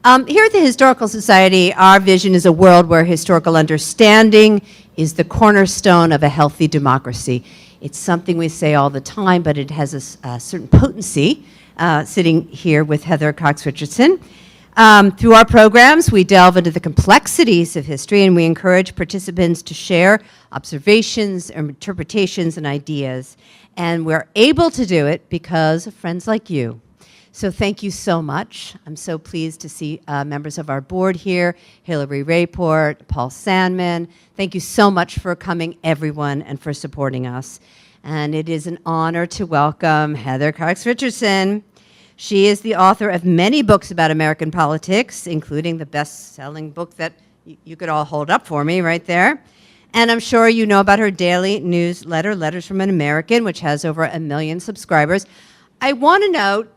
Here at the Historical Society, our vision is a world where historical understanding is the cornerstone of a healthy democracy. It's something we say all the time, but it has a certain potency, sitting here with Heather Cox Richardson. Through our programs, we delve into the complexities of history, and we encourage participants to share observations, interpretations, and ideas. And we're able to do it because of friends like you. So thank you so much. I'm so pleased to see members of our board here, Hillary Rayport, Paul Sandman. Thank you so much for coming, everyone, and for supporting us. And it is an honor to welcome Heather Cox Richardson. She is the author of many books about American politics, including the best-selling book that you could all hold up for me right there. And I'm sure you know about her daily newsletter, Letters from an American, which has over 1 million subscribers. I want to note,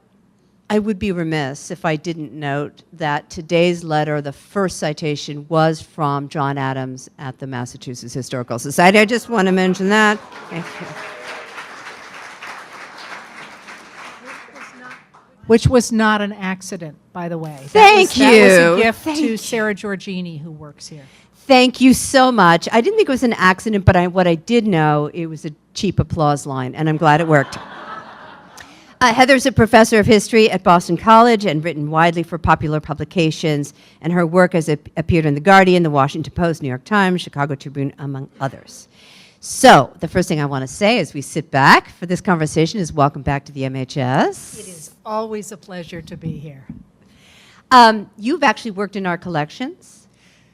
I would be remiss if I didn't note that today's letter, the first citation, was from John Adams at the Massachusetts Historical Society. I just want to mention that. Thank you. Which was not an accident, by the way. Thank you. That was a gift to Sarah Giorgini, who works here. Thank you so much. I didn't think it was an accident, but what I did know, it was a cheap applause line, and I'm glad it worked. Heather's a professor of history at Boston College and written widely for popular publications, and her work has appeared in The Guardian, The Washington Post, New York Times, Chicago Tribune, among others. So the first thing I want to say as we sit back for this conversation is welcome back to the MHS. It is always a pleasure to be here. You've actually worked in our collections.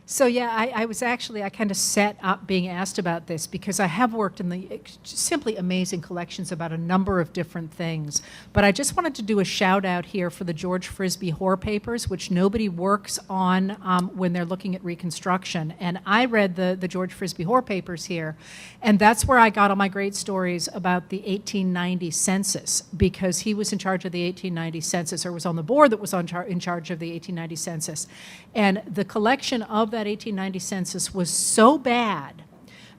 So yeah, I kind of set up being asked about this because I have worked in the simply amazing collections about a number of different things. But I just wanted to do a shout out here for the George Frisbee Hoare papers, which nobody works on when they're looking at Reconstruction. And I read the George Frisbee Hoare papers here, and that's where I got all my great stories about the 1890 census, because he was in charge of the 1890 census, or was on the board that was in charge of the 1890 census. And the collection of that 1890 census was so bad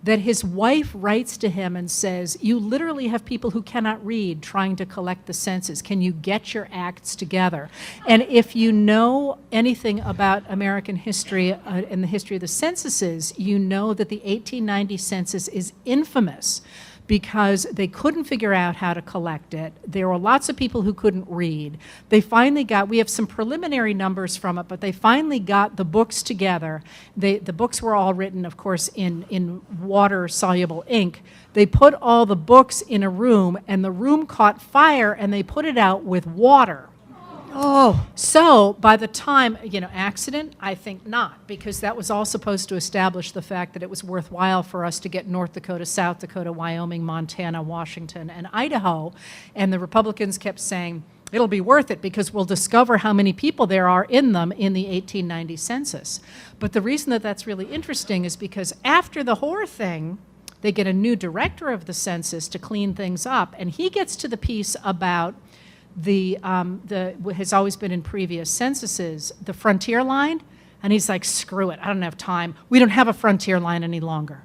that his wife writes to him and says, "You literally have people who cannot read trying to collect the census. Can you get your acts together?" And if you know anything about American history and the history of the censuses, you know that the 1890 census is infamous because they couldn't figure out how to collect it. There were lots of people who couldn't read. They finally we have some preliminary numbers from it, but they finally got the books together. The books were all written, of course, in water-soluble ink. They put all the books in a room, and the room caught fire, and they put it out with water. Oh. So by the time, accident? I think not, because that was all supposed to establish the fact that it was worthwhile for us to get North Dakota, South Dakota, Wyoming, Montana, Washington, and Idaho. And the Republicans kept saying, it'll be worth it because we'll discover how many people there are in them in the 1890 census. But the reason that that's really interesting is because after the Hoare thing, they get a new director of the census to clean things up, and he gets to the piece about what has always been in previous censuses, the frontier line, and he's like, screw it, I don't have time. We don't have a frontier line any longer.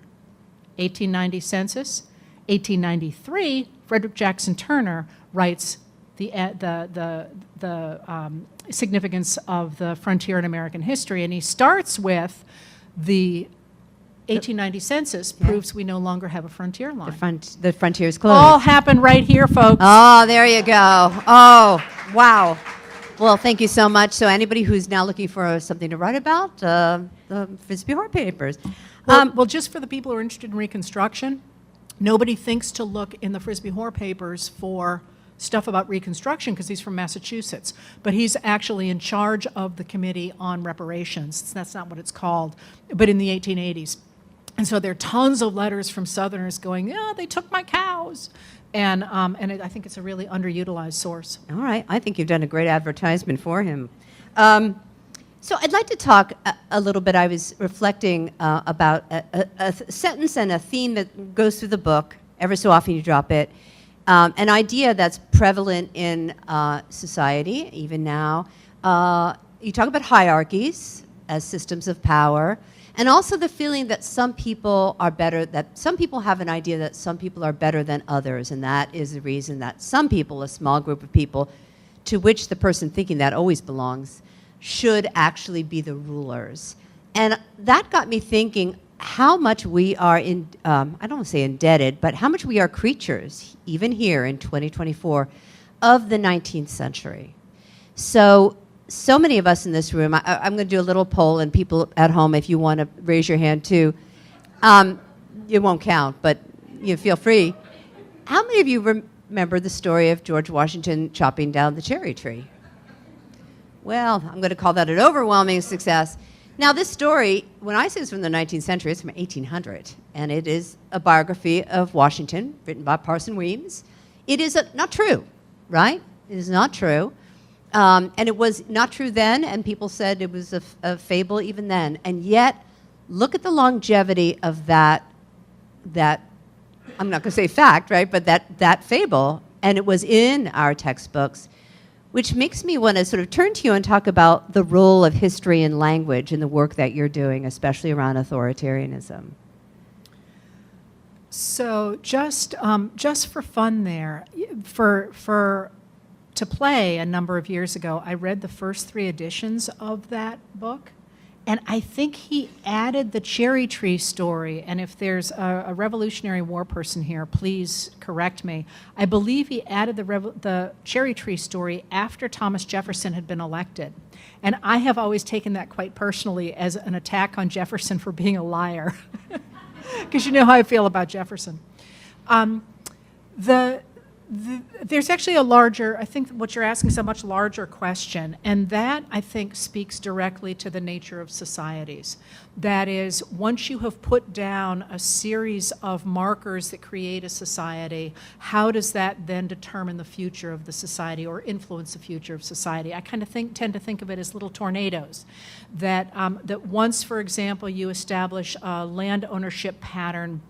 1890 census. 1893, Frederick Jackson Turner writes the significance of the frontier in American history, and he starts with the 1890 census proves we no longer have a frontier line. The frontier's closed. All happened right here, folks. Oh, there you go. Oh, wow. Well, thank you so much. So anybody who's now looking for something to write about, the Frisbee Hoare papers. Well, just for the people who are interested in Reconstruction, nobody thinks to look in the Frisbee Hoare papers for stuff about Reconstruction because he's from Massachusetts, but he's actually in charge of the Committee on Reparations. That's not what it's called, but in the 1880s. And so there are tons of letters from Southerners going, yeah, they took my cows. And I think it's a really underutilized source. All right. I think you've done a great advertisement for him. So I'd like to talk a little bit. I was reflecting about a sentence and a theme that goes through the book. Every so often you drop it. An idea that's prevalent in society, even now. You talk about hierarchies as systems of power. And also the feeling that some people are better, that some people have an idea that some people are better than others, and that is the reason that some people, a small group of people, to which the person thinking that always belongs, should actually be the rulers. And that got me thinking how much we are I don't want to say indebted, but how much we are creatures, even here in 2024, of the 19th century. So many of us in this room, I'm going to do a little poll, and people at home, if you want to raise your hand too, it won't count, but you feel free. How many of you remember the story of George Washington chopping down the cherry tree? Well, I'm going to call that an overwhelming success. Now, this story, when I say it's from the 19th century, it's from 1800, and it is a biography of Washington written by Parson Weems. It is not true, right? It is not true. And it was not true then, and people said it was a fable even then. And yet, look at the longevity of that I'm not going to say fact, right, but that fable, and it was in our textbooks, which makes me want to sort of turn to you and talk about the role of history and language in the work that you're doing, especially around authoritarianism. So just for fun there, to play a number of years ago, I read the first 3 editions of that book, and I think he added the cherry tree story, and if there's a Revolutionary War person here, please correct me. I believe he added the cherry tree story after Thomas Jefferson had been elected. And I have always taken that quite personally as an attack on Jefferson for being a liar, because you know how I feel about Jefferson. There's actually a larger, I think what you're asking is a much larger question, and that, I think, speaks directly to the nature of societies. That is, once you have put down a series of markers that create a society, how does that then determine the future of the society or influence the future of society? I kind of tend to think of it as little tornadoes. That once, for example, you establish a land ownership pattern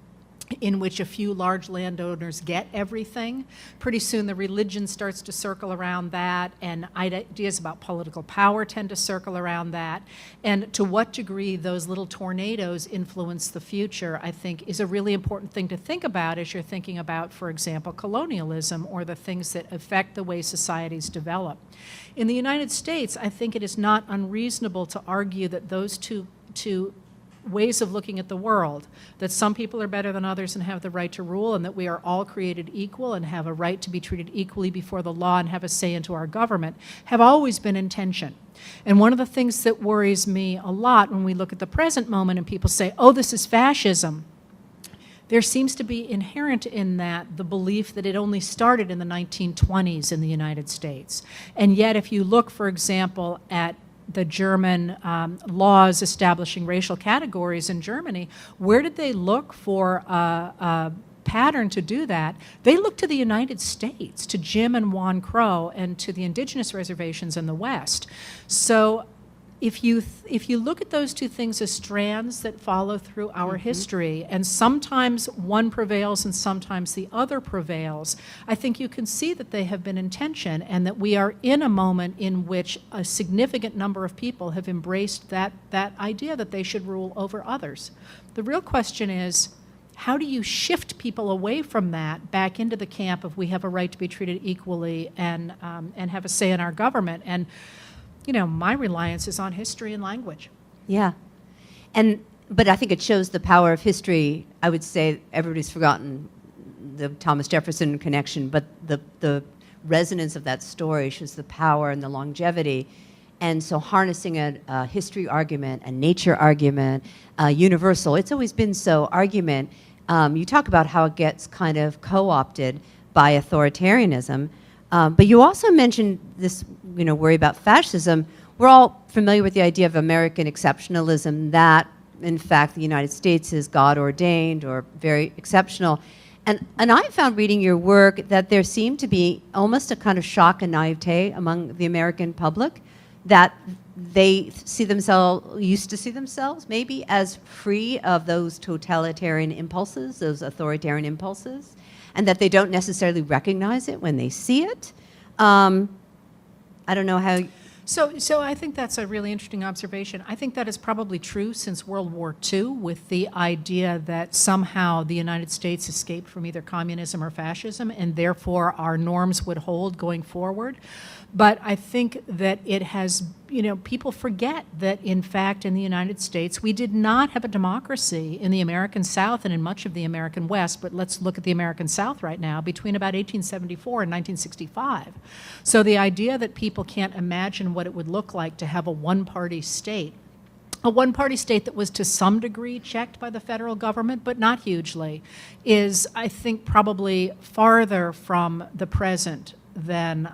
in which a few large landowners get everything, pretty soon the religion starts to circle around that, and ideas about political power tend to circle around that. And to what degree those little tornadoes influence the future, I think, is a really important thing to think about as you're thinking about, for example, colonialism or the things that affect the way societies develop. In the United States, I think it is not unreasonable to argue that those two ways of looking at the world, that some people are better than others and have the right to rule, and that we are all created equal and have a right to be treated equally before the law and have a say into our government, have always been in tension. And one of the things that worries me a lot when we look at the present moment and people say, oh, this is fascism, there seems to be inherent in that the belief that it only started in the 1920s in the United States. And yet, if you look, for example, at the German laws establishing racial categories in Germany, where did they look for a pattern to do that? They looked to the United States, to Jim and Juan Crow, and to the indigenous reservations in the West. So if you look at those two things as strands that follow through our history, and sometimes one prevails and sometimes the other prevails, I think you can see that they have been in tension, and that we are in a moment in which a significant number of people have embraced that idea that they should rule over others. The real question is, how do you shift people away from that back into the camp of we have a right to be treated equally and have a say in our government? And you know, my reliance is on history and language. Yeah. But I think it shows the power of history. I would say everybody's forgotten the Thomas Jefferson connection, but the resonance of that story shows the power and the longevity. And so harnessing a history argument, a nature argument, a universal, it's always been so, argument. You talk about how it gets kind of co-opted by authoritarianism. But you also mentioned this, worry about fascism. We're all familiar with the idea of American exceptionalism, that, in fact, the United States is God-ordained or very exceptional. And I found reading your work that there seemed to be almost a kind of shock and naivete among the American public, that they used to see themselves maybe as free of those totalitarian impulses, those authoritarian impulses, and that they don't necessarily recognize it when they see it. I don't know how. So I think that's a really interesting observation. I think that is probably true since World War II, with the idea that somehow the United States escaped from either communism or fascism, and therefore our norms would hold going forward. But I think that it has people forget that, in fact, in the United States, we did not have a democracy in the American South and in much of the American West, but let's look at the American South right now, between about 1874 and 1965. So the idea that people can't imagine what it would look like to have a one-party state, a one-party state that was to some degree checked by the federal government, but not hugely, is, I think, probably farther from the present than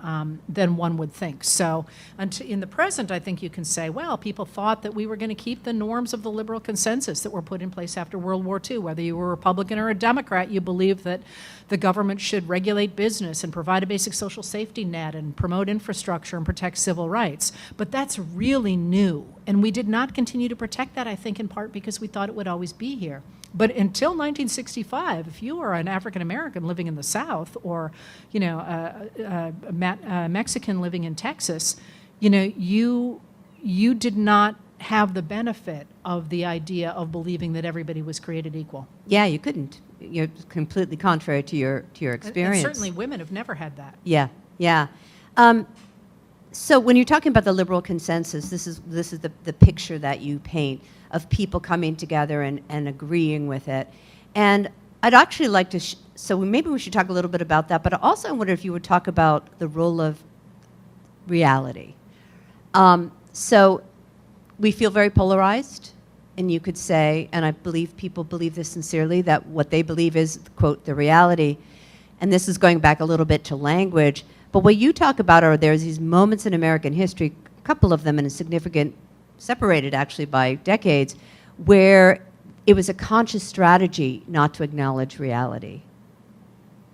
one would think. So in the present, I think you can say, well, people thought that we were going to keep the norms of the liberal consensus that were put in place after World War II. Whether you were a Republican or a Democrat, you believed that the government should regulate business and provide a basic social safety net and promote infrastructure and protect civil rights. But that's really new. And we did not continue to protect that, I think, in part because we thought it would always be here. But until 1965, if you were an African American living in the South, or a Mexican living in Texas, you did not have the benefit of the idea of believing that everybody was created equal. Yeah, you couldn't. You're completely contrary to your experience. And certainly, women have never had that. Yeah, yeah. So when you're talking about the liberal consensus, this is the picture that you paint of people coming together and agreeing with it. And I'd actually like to, so maybe we should talk a little bit about that, but also I wonder if you would talk about the role of reality. So we feel very polarized, and you could say, and I believe people believe this sincerely, that what they believe is, quote, the reality. And this is going back a little bit to language. But what you talk about are there's these moments in American history, a couple of them in a significant, separated actually by decades, where it was a conscious strategy not to acknowledge reality.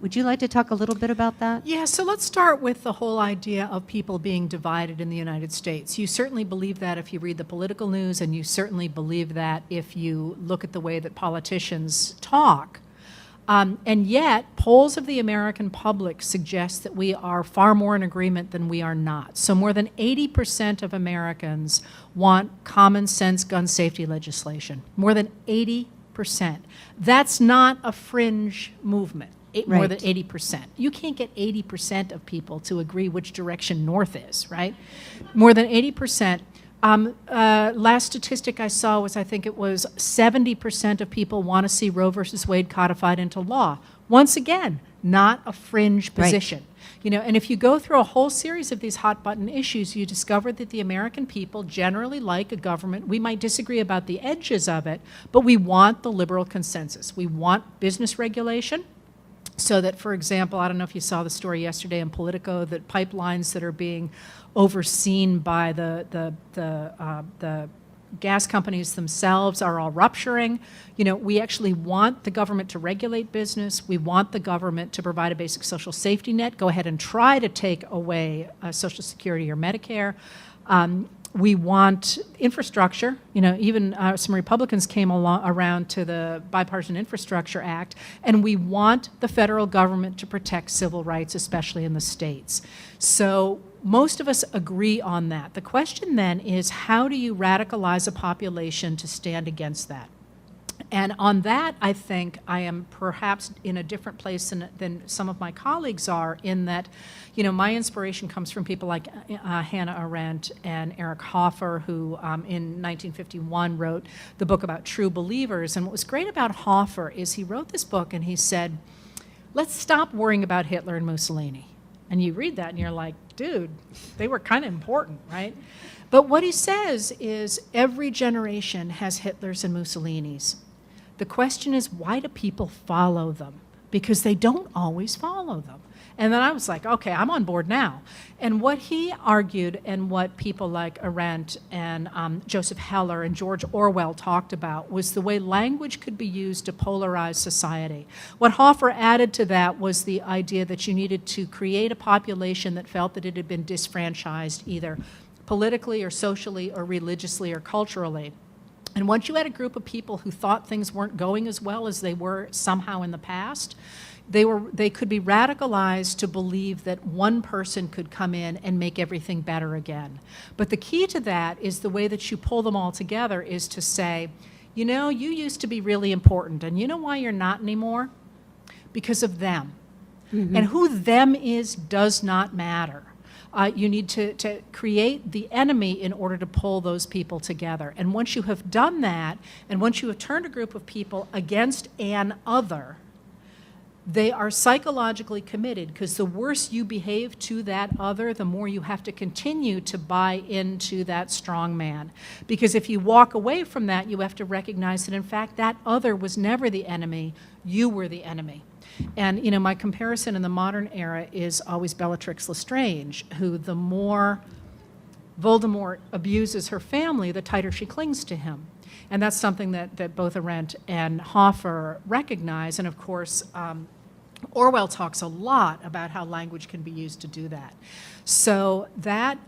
Would you like to talk a little bit about that? Yeah, so let's start with the whole idea of people being divided in the United States. You certainly believe that if you read the political news, and you certainly believe that if you look at the way that politicians talk. And yet, polls of the American public suggest that we are far more in agreement than we are not. So more than 80% of Americans want common sense gun safety legislation. More than 80%. That's not a fringe movement. More than 80%. You can't get 80% of people to agree which direction north is, right? More than 80%. Last statistic I saw was, I think it was 70% of people want to see Roe versus Wade codified into law. Once again, not a fringe position. Right. And if you go through a whole series of these hot button issues, you discover that the American people generally like a government. We might disagree about the edges of it, but we want the liberal consensus. We want business regulation. So that, for example, I don't know if you saw the story yesterday in Politico, that pipelines that are being overseen by the gas companies themselves are all rupturing. We actually want the government to regulate business. We want the government to provide a basic social safety net. Go ahead and try to take away Social Security or Medicare. We want infrastructure. Even some Republicans came around to the Bipartisan Infrastructure Act, and we want the federal government to protect civil rights, especially in the states. So most of us agree on that. The question then is, how do you radicalize a population to stand against that? And on that, I think I am perhaps in a different place than some of my colleagues are, in that, my inspiration comes from people like Hannah Arendt and Eric Hoffer, who in 1951 wrote the book about true believers. And what was great about Hoffer is he wrote this book and he said, let's stop worrying about Hitler and Mussolini. And you read that and you're like, dude, they were kind of important, right? But what he says is every generation has Hitlers and Mussolinis. The question is, why do people follow them? Because they don't always follow them. And then I was like, okay, I'm on board now. And what he argued, and what people like Arendt and Joseph Heller and George Orwell talked about, was the way language could be used to polarize society. What Hoffer added to that was the idea that you needed to create a population that felt that it had been disfranchised, either politically or socially or religiously or culturally. And once you had a group of people who thought things weren't going as well as they were somehow in the past, they could be radicalized to believe that one person could come in and make everything better again. But the key to that is the way that you pull them all together is to say, you used to be really important, and you know why you're not anymore? Because of them. Mm-hmm. And who them is does not matter. You need to create the enemy in order to pull those people together. And once you have done that, and once you have turned a group of people against an other, they are psychologically committed, because the worse you behave to that other, the more you have to continue to buy into that strong man. Because if you walk away from that, you have to recognize that, in fact, that other was never the enemy. You were the enemy. And, you know, my comparison in the modern era is always Bellatrix Lestrange, who the more Voldemort abuses her family, the tighter she clings to him. And that's something that both Arendt and Hoffer recognize. And, of course, Orwell talks a lot about how language can be used to do that. So that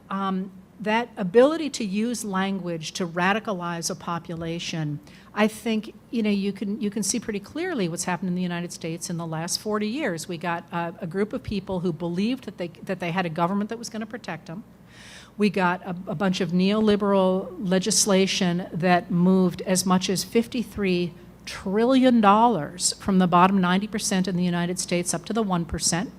ability to use language to radicalize a population, I think, you know, you can see pretty clearly what's happened in the United States in the last 40 years. We got a group of people who believed that they had a government that was going to protect them. We got a bunch of neoliberal legislation that moved as much as $53 trillion from the bottom 90% in the United States up to the 1%.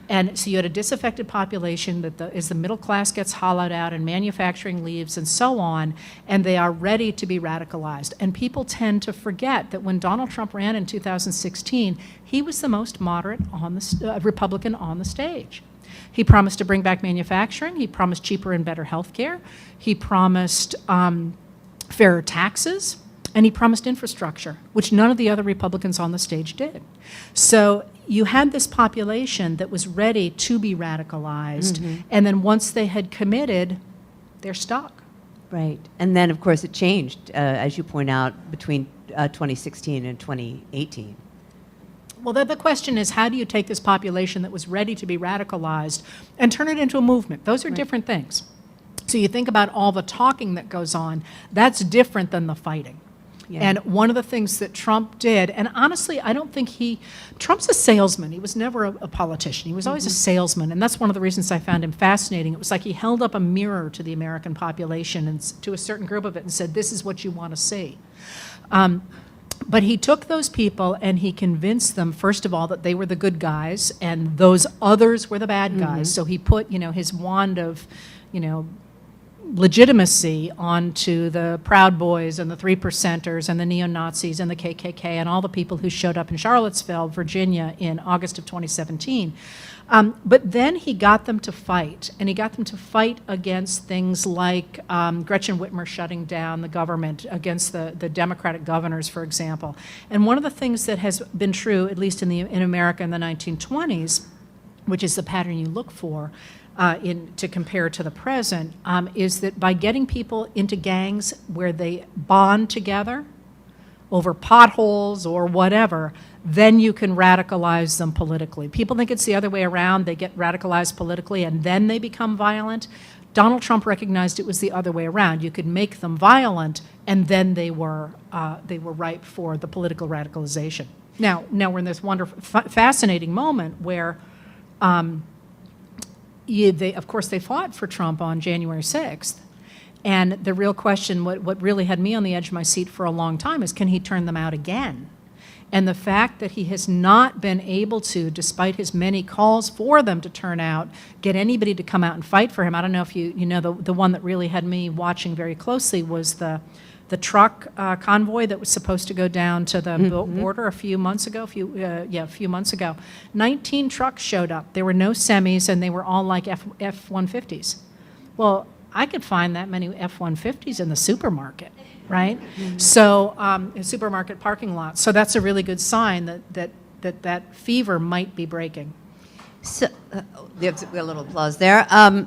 And so you had a disaffected population that as the middle class gets hollowed out and manufacturing leaves and so on, and they are ready to be radicalized. And people tend to forget that when Donald Trump ran in 2016, he was the most moderate Republican on the stage. He promised to bring back manufacturing. He promised cheaper and better health care. He promised fairer taxes. And he promised infrastructure, which none of the other Republicans on the stage did. So you had this population that was ready to be radicalized, and then once they had committed, they're stuck. Right. And then, of course, it changed, as you point out, between 2016 and 2018. Well, the question is, how do you take this population that was ready to be radicalized and turn it into a movement? Those are different things. So you think about all the talking that goes on, that's different than the fighting. Yeah. And one of the things that Trump did, and honestly, I don't think Trump's a salesman. He was never a politician. He was always a salesman, and that's one of the reasons I found him fascinating. It was like he held up a mirror to the American population and to a certain group of it and said, this is what you want to see. But he took those people and he convinced them, first of all, that they were the good guys and those others were the bad guys. So he put, you know, his wand of, you know, legitimacy onto the Proud Boys and the Three Percenters and the neo-Nazis and the KKK and all the people who showed up in Charlottesville, Virginia in August of 2017. But then he got them to fight, and he got them to fight against things like Gretchen Whitmer shutting down the government, against the Democratic governors, for example. And one of the things that has been true, at least in America in the 1920s, which is the pattern you look for, to compare to the present, is that by getting people into gangs where they bond together over potholes or whatever, then you can radicalize them politically. People think it's the other way around. They get radicalized politically and then they become violent. Donald Trump recognized it was the other way around. You could make them violent and then they were ripe for the political radicalization. Now we're in this wonderful, fascinating moment where of course, they fought for Trump on January 6th. And the real question, what really had me on the edge of my seat for a long time, is can he turn them out again? And the fact that he has not been able to, despite his many calls for them to turn out, get anybody to come out and fight for him. I don't know if you know, the one that really had me watching very closely was the truck convoy that was supposed to go down to the border a few months ago. A few months ago. 19 trucks showed up. There were no semis, and they were all like F-150s. Well, I could find that many F-150s in the supermarket, right? So, in supermarket parking lots. So that's a really good sign that fever might be breaking. So, there's a little applause there. So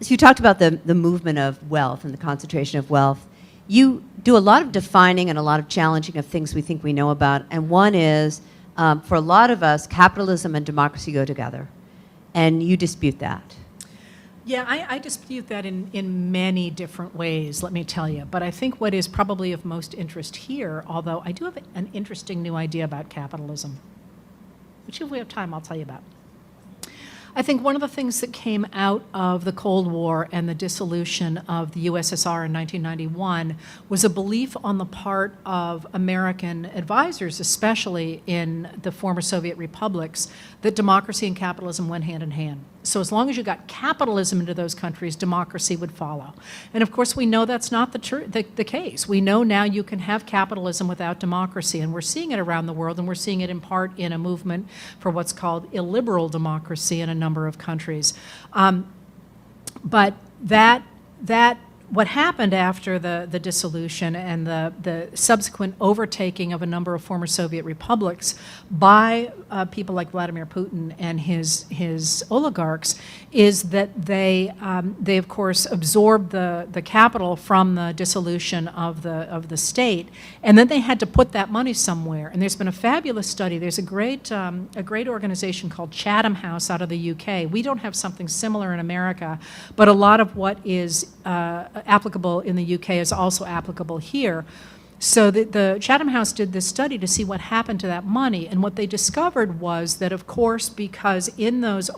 you talked about the movement of wealth and the concentration of wealth. You do a lot of defining and a lot of challenging of things we think we know about, and one is, for a lot of us, capitalism and democracy go together, and you dispute that. Yeah, I dispute that in many different ways, let me tell you. But I think what is probably of most interest here, although I do have an interesting new idea about capitalism, which if we have time, I'll tell you about. I think one of the things that came out of the Cold War and the dissolution of the USSR in 1991 was a belief on the part of American advisors, especially in the former Soviet republics, that democracy and capitalism went hand in hand. So as long as you got capitalism into those countries, democracy would follow. And of course, we know that's not the case. We know now you can have capitalism without democracy, and we're seeing it around the world, and we're seeing it in part in a movement for what's called illiberal democracy in a number of countries. But what happened after the dissolution and the subsequent overtaking of a number of former Soviet republics by people like Vladimir Putin and his oligarchs is that they of course absorbed the capital from the dissolution of the state, and then they had to put that money somewhere. And there's been a fabulous study. There's a great organization called Chatham House out of the UK. We don't have something similar in America, but a lot of what is applicable in the UK is also applicable here. So the Chatham House did this study to see what happened to that money, and what they discovered was that, of course, because in those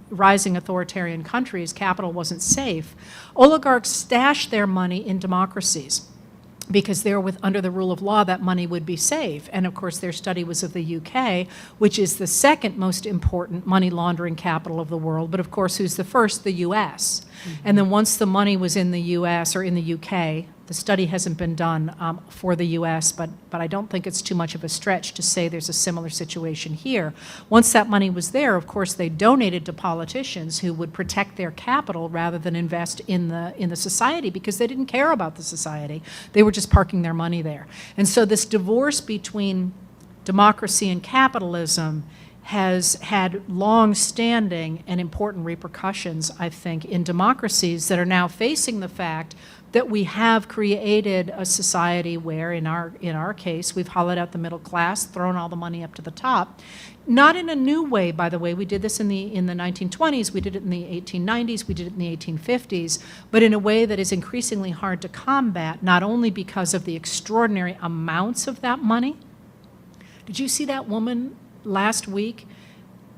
rising authoritarian countries, capital wasn't safe, oligarchs stashed their money in democracies, because there, under the rule of law, that money would be safe. And of course, their study was of the UK, which is the second most important money laundering capital of the world. But of course, who's the first? The US. And then once the money was in the US or in the UK, the study hasn't been done for the US, but I don't think it's too much of a stretch to say there's a similar situation here. Once that money was there, of course, they donated to politicians who would protect their capital rather than invest in the society, because they didn't care about the society. They were just parking their money there. And so this divorce between democracy and capitalism has had long-standing and important repercussions, I think, in democracies that are now facing the fact that we have created a society where, in our case, we've hollowed out the middle class, thrown all the money up to the top. Not in a new way, by the way. We did this in the 1920s, we did it in the 1890s, we did it in the 1850s, but in a way that is increasingly hard to combat, not only because of the extraordinary amounts of that money. Did you see that woman last week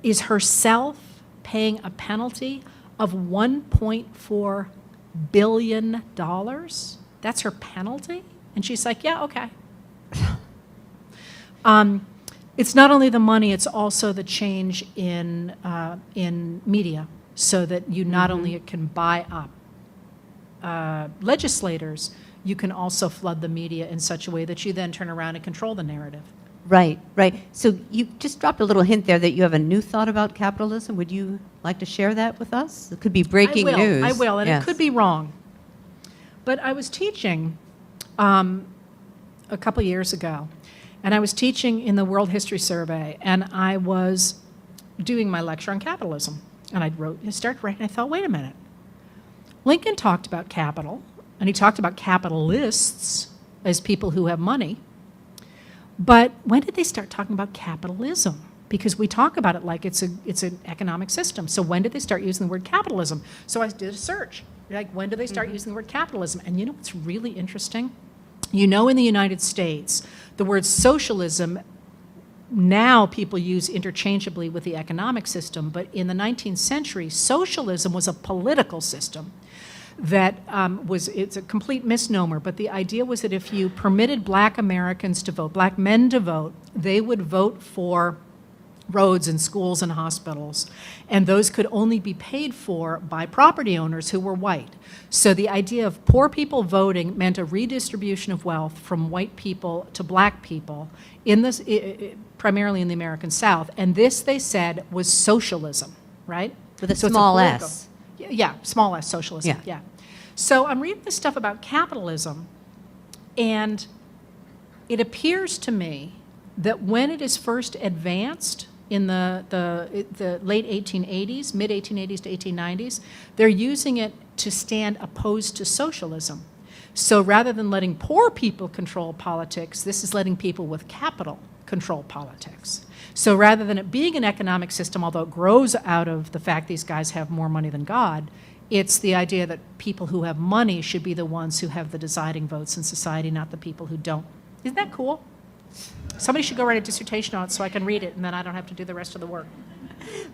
is herself paying a penalty of $1.4 billion? That's her penalty? And she's like, yeah, okay. It's not only the money, it's also the change in media, so that you not only can buy up legislators, you can also flood the media in such a way that you then turn around and control the narrative. Right, right. So you just dropped a little hint there that you have a new thought about capitalism. Would you like to share that with us? It could be breaking news. I will, and yes. It could be wrong. But I was teaching a couple years ago, and I was teaching in the World History Survey, and I was doing my lecture on capitalism. And I started writing, and I thought, wait a minute. Lincoln talked about capital, and he talked about capitalists as people who have money. But when did they start talking about capitalism? Because we talk about it like it's an economic system. So when did they start using the word capitalism? So I did a search. Like, when did they start using the word capitalism? And you know what's really interesting? You know, in the United States, the word socialism, now people use interchangeably with the economic system. But in the 19th century, socialism was a political system. That it's a complete misnomer, but the idea was that if you permitted black Americans to vote, black men to vote, they would vote for roads and schools and hospitals, and those could only be paid for by property owners who were white. So the idea of poor people voting meant a redistribution of wealth from white people to black people, primarily in the American South, and this, they said, was socialism, right? With a small s. Yeah, small s, socialism, yeah. So I'm reading this stuff about capitalism, and it appears to me that when it is first advanced in the late 1880s, mid-1880s to 1890s, they're using it to stand opposed to socialism. So rather than letting poor people control politics, this is letting people with capital control politics. So rather than it being an economic system, although it grows out of the fact these guys have more money than God, it's the idea that people who have money should be the ones who have the deciding votes in society, not the people who don't. Isn't that cool? Somebody should go write a dissertation on it so I can read it, and then I don't have to do the rest of the work.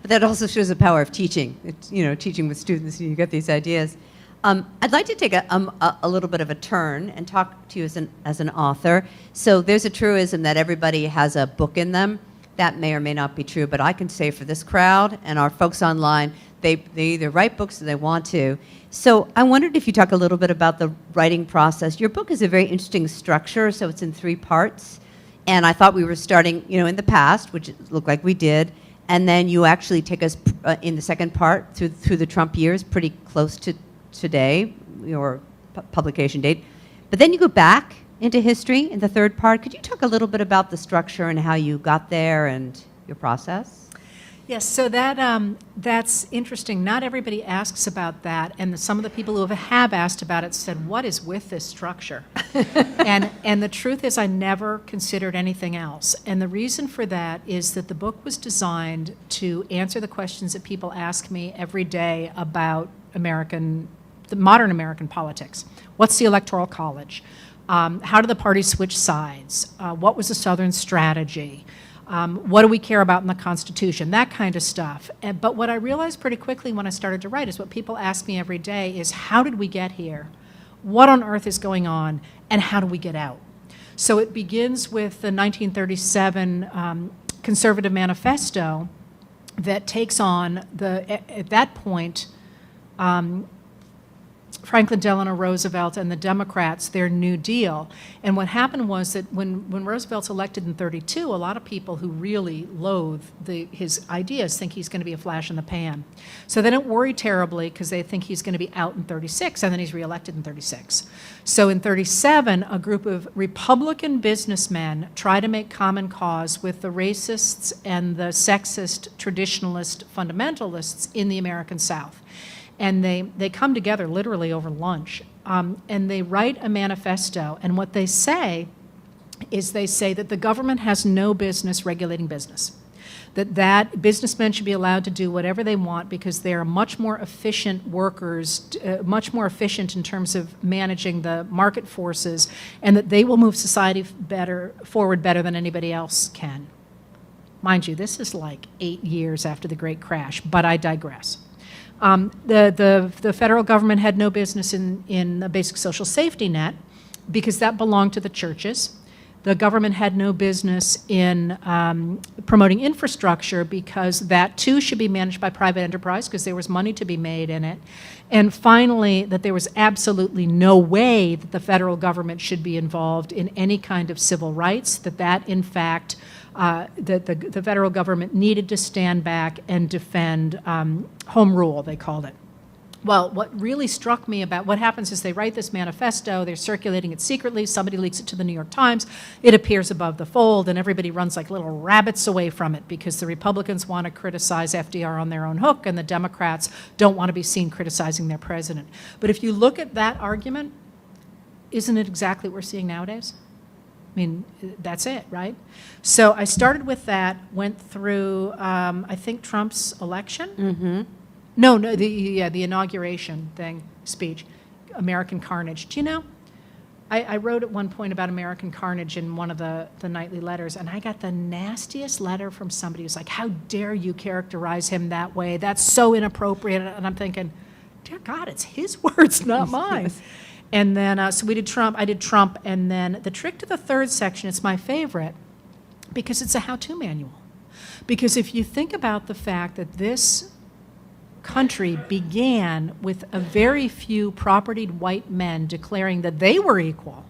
But that also shows the power of teaching. It's, teaching with students, and you get these ideas. I'd like to take a little bit of a turn and talk to you as an author. So there's a truism that everybody has a book in them. That may or may not be true, but I can say for this crowd and our folks online, they either write books or they want to. So I wondered if you talk a little bit about the writing process. Your book is a very interesting structure, so it's in 3 parts. And I thought we were starting, in the past, which it looked like we did, and then you actually take us in the second part through the Trump years, pretty close to today, your publication date. But then you go back into history in the third part. Could you talk a little bit about the structure and how you got there and your process? Yes, so that's interesting. Not everybody asks about that, and some of the people who have asked about it said, "What is with this structure?" and the truth is, I never considered anything else. And the reason for that is that the book was designed to answer the questions that people ask me every day about the modern American politics. What's the Electoral College? How do the parties switch sides? What was the Southern strategy? What do we care about in the Constitution? That kind of stuff. But what I realized pretty quickly when I started to write is what people ask me every day is, how did we get here? What on earth is going on? And how do we get out? So it begins with the 1937 Conservative Manifesto that takes on, at that point, Franklin Delano Roosevelt and the Democrats, their New Deal. And what happened was that when Roosevelt's elected in 32, a lot of people who really loathe his ideas think he's going to be a flash in the pan. So they don't worry terribly because they think he's going to be out in 36, and then he's reelected in 36. So in 37, a group of Republican businessmen try to make common cause with the racists and the sexist traditionalist fundamentalists in the American South. And they come together literally over lunch, and they write a manifesto. And what they say is they say that the government has no business regulating business, that businessmen should be allowed to do whatever they want because they are much more efficient workers, much more efficient in terms of managing the market forces, and that they will move society forward better than anybody else can. Mind you, this is like 8 years after the Great Crash, but I digress. The federal government had no business in the basic social safety net because that belonged to the churches. The government had no business in promoting infrastructure because that too should be managed by private enterprise because there was money to be made in it. And finally, that there was absolutely no way that the federal government should be involved in any kind of civil rights, that in fact, that the federal government needed to stand back and defend home rule, they called it. Well, what really struck me about what happens is they write this manifesto, they're circulating it secretly, somebody leaks it to the New York Times, it appears above the fold, and everybody runs like little rabbits away from it because the Republicans want to criticize FDR on their own hook, and the Democrats don't want to be seen criticizing their president. But if you look at that argument, isn't it exactly what we're seeing nowadays? I mean, that's it, right? So I started with that, went through, I think, Trump's election. Mm-hmm. No, the inauguration speech, American Carnage. Do you know? I wrote at one point about American Carnage in one of the nightly letters, and I got the nastiest letter from somebody who's like, "How dare you characterize him that way? That's so inappropriate." And I'm thinking, dear God, it's his words, not mine. And then, so we did Trump, I did Trump, and then the trick to the third section, it's my favorite, because it's a how-to manual. Because if you think about the fact that this country began with a very few propertied white men declaring that they were equal,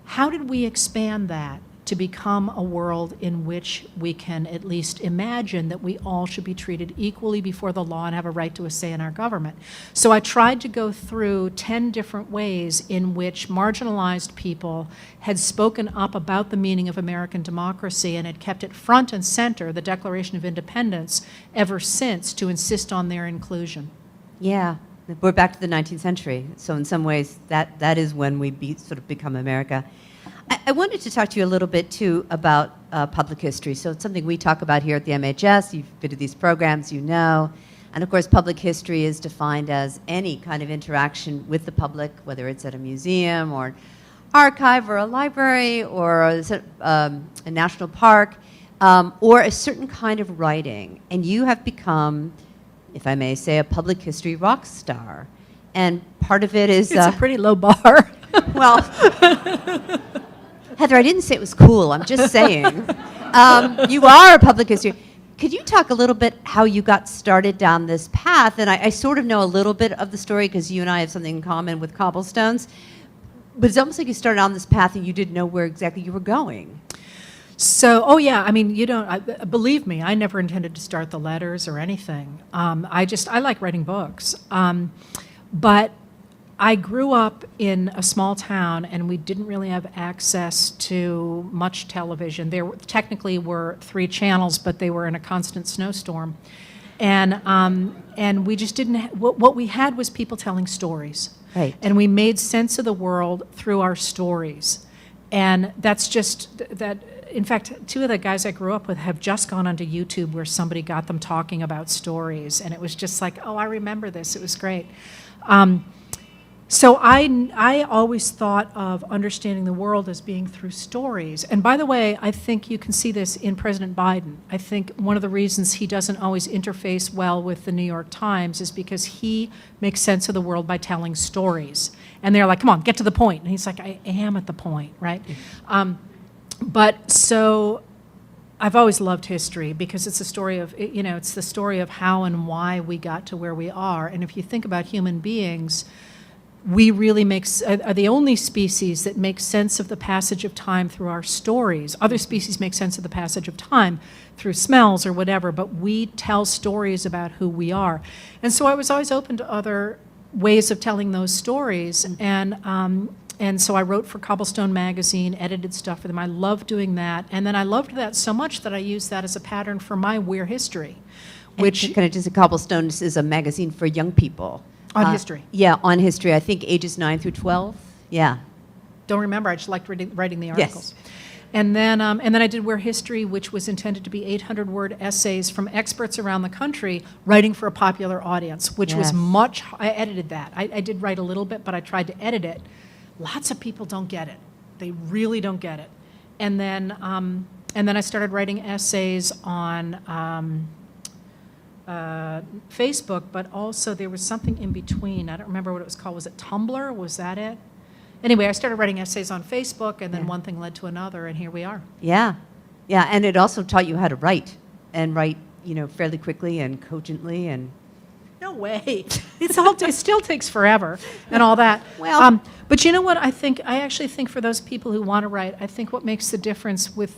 how did we expand that to become a world in which we can at least imagine that we all should be treated equally before the law and have a right to a say in our government? So I tried to go through 10 different ways in which marginalized people had spoken up about the meaning of American democracy and had kept it front and center, the Declaration of Independence, ever since, to insist on their inclusion. Yeah, we're back to the 19th century. So in some ways, that is when we sort of become America. I wanted to talk to you a little bit, too, about public history. So it's something we talk about here at the MHS. You've been to these programs, you know. And, of course, public history is defined as any kind of interaction with the public, whether it's at a museum or an archive or a library or a national park. or a certain kind of writing, and you have become, if I may say, a public history rock star. And part of it is... It's a pretty low bar. Well, Heather, I didn't say it was cool. I'm just saying. You are a public history. Could you talk a little bit how you got started down this path? And I sort of know a little bit of the story because you and I have something in common with cobblestones. But it's almost like you started on this path and you didn't know where exactly you were going. So, oh yeah, I mean, believe me, I never intended to start the letters or anything. I like writing books. But I grew up in a small town and we didn't really have access to much television. There technically were 3 channels, but they were in a constant snowstorm. And we just didn't, what we had was people telling stories. Right. And we made sense of the world through our stories. And that's just, that. In fact, 2 of the guys I grew up with have just gone onto YouTube where somebody got them talking about stories. And it was just like, oh, I remember this. It was great. So I always thought of understanding the world as being through stories. And by the way, I think you can see this in President Biden. I think one of the reasons he doesn't always interface well with the New York Times is because he makes sense of the world by telling stories. And they're like, come on, get to the point. And he's like, I am at the point, right? But so I've always loved history because it's a story of, it's the story of how and why we got to where we are. And if you think about human beings, we really are the only species that make sense of the passage of time through our stories. Other species make sense of the passage of time through smells or whatever, but we tell stories about who we are. And so I was always open to other ways of telling those stories. And so I wrote for Cobblestone magazine, edited stuff for them. I loved doing that. And then I loved that so much that I used that as a pattern for my We're History. Which, kind of just a Cobblestone is a magazine for young people. On history. Yeah, on history. I think ages 9 through 12. Yeah. Don't remember. I just liked writing the articles. Yes. And then I did We're History, which was intended to be 800-word essays from experts around the country writing for a popular audience, which was much, I edited that. I did write a little bit, but I tried to edit it. Lots of people don't get it. They really don't get it. And then I started writing essays on Facebook, but also there was something in between. I don't remember what it was called. Was it Tumblr? Was that it? Anyway, I started writing essays on Facebook, and then one thing led to another, and here we are. Yeah. Yeah, and it also taught you how to write, and write, fairly quickly and cogently and... No way. It still takes forever and all that. Well, but you know what? I actually think for those people who want to write, I think what makes the difference with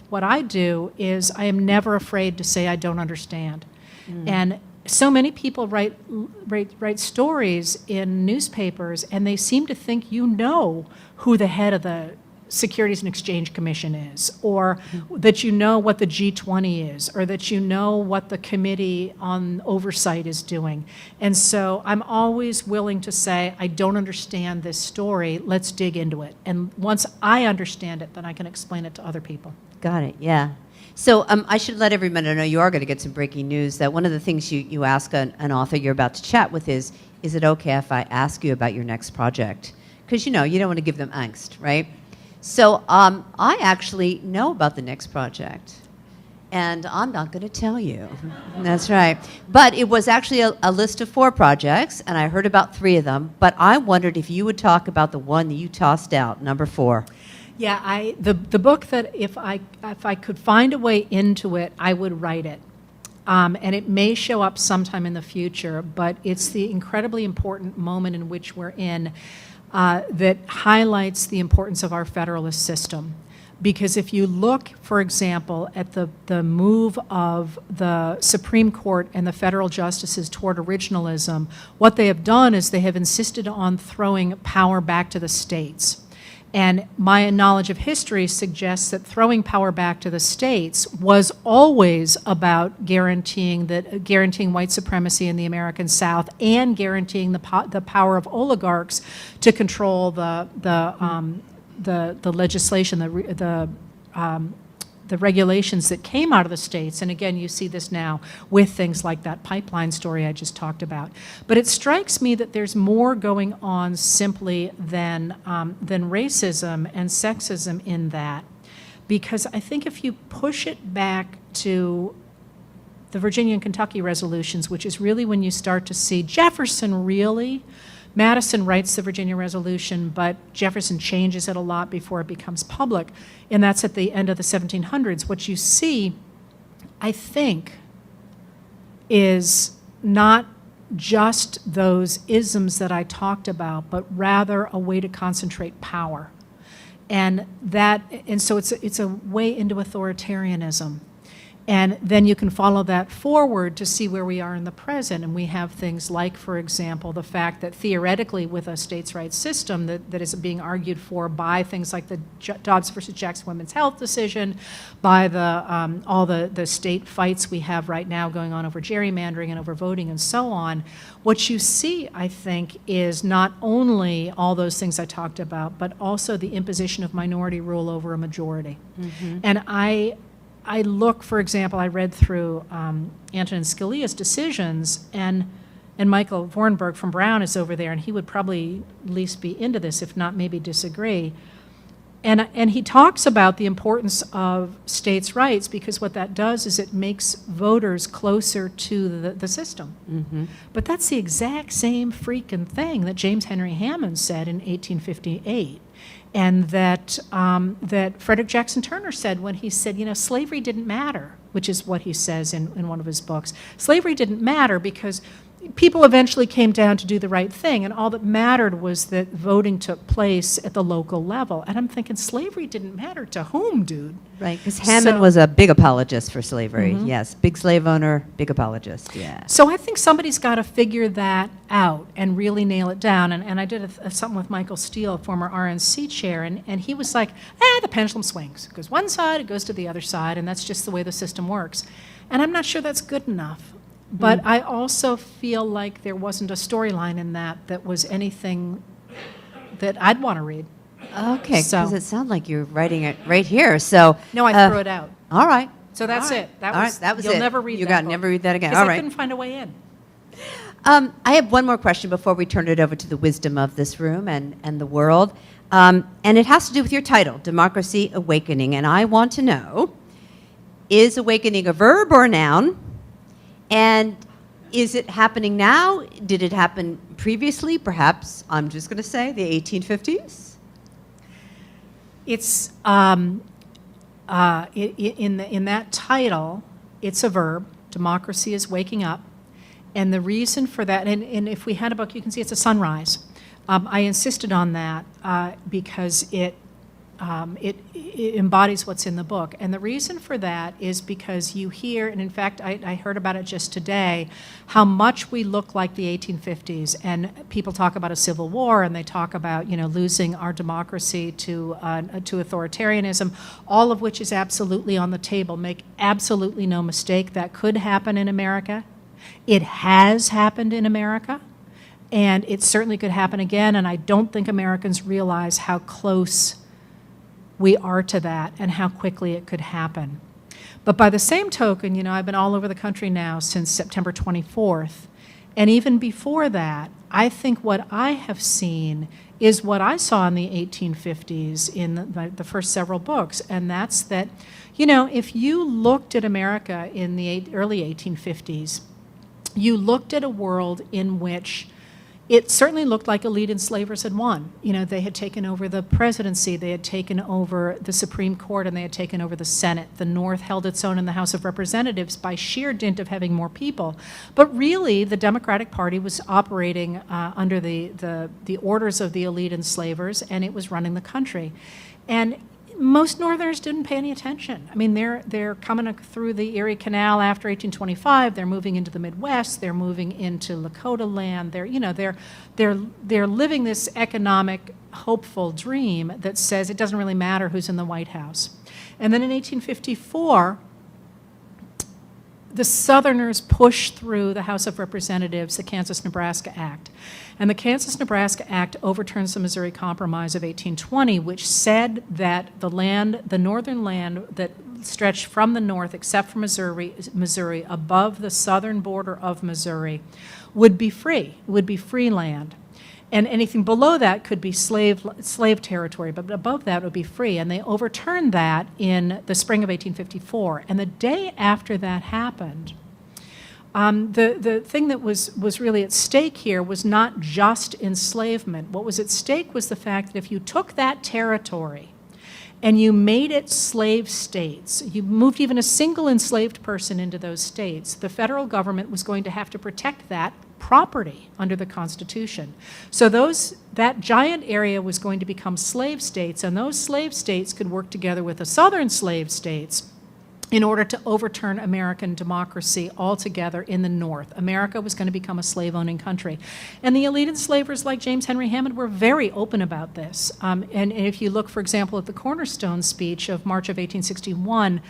what I do is I am never afraid to say I don't understand. And so many people write stories in newspapers, and they seem to think who the head of the Securities and Exchange Commission is, or that what the G20 is, or that what the Committee on Oversight is doing. And so I'm always willing to say, I don't understand this story, let's dig into it. And once I understand it, then I can explain it to other people. Got it, yeah. So I should let everybody know you are going to get some breaking news, that one of the things you ask an author you're about to chat with is it okay if I ask you about your next project? Because you don't want to give them angst, right? So I actually know about the next project, and I'm not going to tell you. That's right. But it was actually a list of 4 projects, and I heard about 3 of them, but I wondered if you would talk about the one that you tossed out, number 4. Yeah, the book that if I could find a way into it, I would write it. And it may show up sometime in the future, but it's the incredibly important moment in which we're in that highlights the importance of our federalist system. Because if you look, for example, at the move of the Supreme Court and the federal justices toward originalism, what they have done is they have insisted on throwing power back to the states. And my knowledge of history suggests that throwing power back to the states was always about guaranteeing white supremacy in the American South and guaranteeing the power of oligarchs to control the legislation, the regulations that came out of the states. And again, you see this now with things like that pipeline story I just talked about. But it strikes me that there's more going on simply than racism and sexism in that. because I think if you push it back to the Virginia and Kentucky resolutions, which is really when you start to see Jefferson really, Madison writes the Virginia resolution, but Jefferson changes it a lot before it becomes public, and that's at the end of the 1700s. What you see, I think, is not just those isms that I talked about, but rather a way to concentrate power. And so it's a way into authoritarianism. And then you can follow that forward to see where we are in the present. And we have things like, for example, the fact that theoretically with a states' rights system that is being argued for by things like the Dobbs versus Jackson women's health decision, by all the state fights we have right now going on over gerrymandering and over voting and so on, what you see, I think, is not only all those things I talked about, but also the imposition of minority rule over a majority. Mm-hmm. And I look, for example, I read through Antonin Scalia's decisions, and Michael Vornberg from Brown is over there, and he would probably at least be into this, if not maybe disagree. And he talks about the importance of states' rights, because what that does is it makes voters closer to the system. Mm-hmm. But that's the exact same freaking thing that James Henry Hammond said in 1858. And that Frederick Jackson Turner said when he said, slavery didn't matter, which is what he says in one of his books. Slavery didn't matter because people eventually came down to do the right thing, and all that mattered was that voting took place at the local level. And I'm thinking, slavery didn't matter to whom, dude? Right, because Hammond was a big apologist for slavery. Mm-hmm. Yes, big slave owner, big apologist, yeah. So I think somebody's got to figure that out and really nail it down. And I did something with Michael Steele, former RNC chair, and he was like, the pendulum swings. It goes one side, it goes to the other side, and that's just the way the system works. And I'm not sure that's good enough. But I also feel like there wasn't a storyline in that was anything that I'd want to read. Okay, because it sounded like you're writing it right here. So no, I threw it out. All right. So that's it. That was you'll it. never read that. You got never read that again. All right. I couldn't find a way in. I have one more question before we turn it over to the wisdom of this room and the world. And it has to do with your title, Democracy Awakening. And I want to know, is awakening a verb or a noun? And is it happening now? Did it happen previously? Perhaps, I'm just going to say, the 1850s? It's, in that title, it's a verb. Democracy is waking up. And the reason for that, and if we had a book, you can see it's a sunrise. I insisted on that because it embodies what's in the book. And the reason for that is because you hear, and in fact, I heard about it just today, how much we look like the 1850s. And people talk about a civil war, and they talk about, losing our democracy to authoritarianism, all of which is absolutely on the table. Make absolutely no mistake, that could happen in America. It has happened in America. And it certainly could happen again. And I don't think Americans realize how close we are to that and how quickly it could happen. But by the same token, I've been all over the country now since September 24th. And even before that, I think what I have seen is what I saw in the 1850s in the first several books. And that's that, if you looked at America in the early 1850s, you looked at a world in which it certainly looked like elite enslavers had won. They had taken over the presidency, they had taken over the Supreme Court, and they had taken over the Senate. The North held its own in the House of Representatives by sheer dint of having more people. But really, the Democratic Party was operating under the orders of the elite enslavers, and it was running the country. And most Northerners didn't pay any attention. I mean, they're coming through the Erie Canal after 1825. They're moving into the Midwest. They're moving into Lakota land. They're living this economic, hopeful dream that says it doesn't really matter who's in the White House. And then in 1854, the Southerners pushed through the House of Representatives the Kansas-Nebraska Act. And the Kansas-Nebraska Act overturns the Missouri Compromise of 1820, which said that the northern land that stretched from the north, except for Missouri, above the southern border of Missouri, would be free. It would be free land. And anything below that could be slave territory, but above that would be free. And they overturned that in the spring of 1854. And the day after that happened, the thing that was really at stake here was not just enslavement. What was at stake was the fact that if you took that territory and you made it slave states, you moved even a single enslaved person into those states, the federal government was going to have to protect that property under the Constitution. So that giant area was going to become slave states, and those slave states could work together with the southern slave states in order to overturn American democracy altogether in the North. America was going to become a slave-owning country. And the elite enslavers like James Henry Hammond were very open about this. And if you look, for example, at the Cornerstone speech of March of 1861,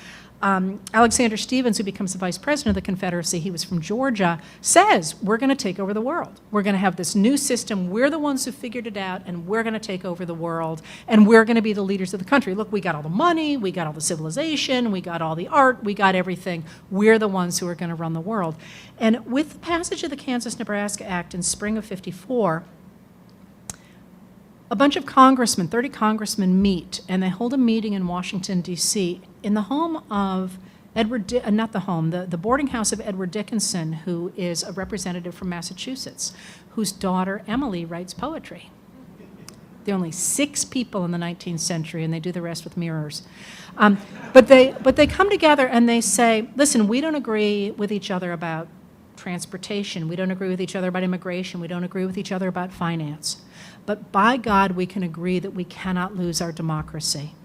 Alexander Stephens, who becomes the vice president of the Confederacy, he was from Georgia, says, we're going to take over the world. We're going to have this new system. We're the ones who figured it out, and we're going to take over the world, and we're going to be the leaders of the country. Look, we got all the money, we got all the civilization, we got all the art, we got everything. We're the ones who are going to run the world. And with the passage of the Kansas-Nebraska Act in spring of '54, a bunch of congressmen, 30 congressmen meet, and they hold a meeting in Washington, D.C., in the home of the boarding house of Edward Dickinson, who is a representative from Massachusetts, whose daughter, Emily, writes poetry. There are only 6 people in the 19th century, and they do the rest with mirrors. But they come together and they say, listen, we don't agree with each other about transportation. We don't agree with each other about immigration. We don't agree with each other about finance. But by God, we can agree that we cannot lose our democracy.